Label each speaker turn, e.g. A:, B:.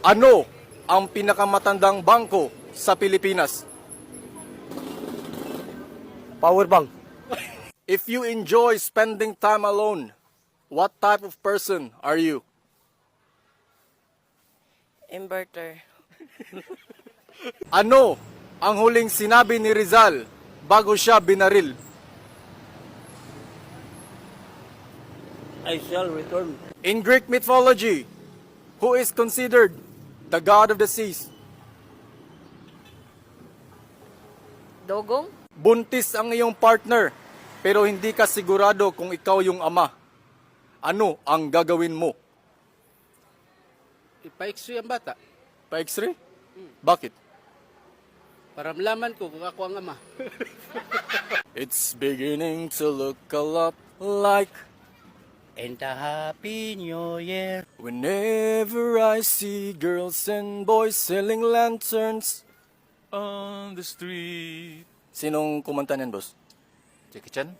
A: Ano ang pinakamatandang bangko sa Pilipinas?
B: Powerbank.
A: If you enjoy spending time alone, what type of person are you?
C: Inverter.
A: Ano ang huling sinabi ni Rizal bago siya binaril?
B: I shall return.
A: In Greek mythology, who is considered the god of the seas?
C: Dogong?
A: Buntis ang iyong partner, pero hindi ka sigurado kung ikaw yung ama. Ano ang gagawin mo?
D: Ipa-x-ray ang bata
A: Pa-x-ray? Bakit?
D: para malaman ko kung ako ang ama.
A: It's beginning to look a lot like
D: And a happy new year.
A: whenever I see girls and boys selling lanterns.
E: On the street.
A: Sinong kumanta niyan, boss?
E: Jackie Chan?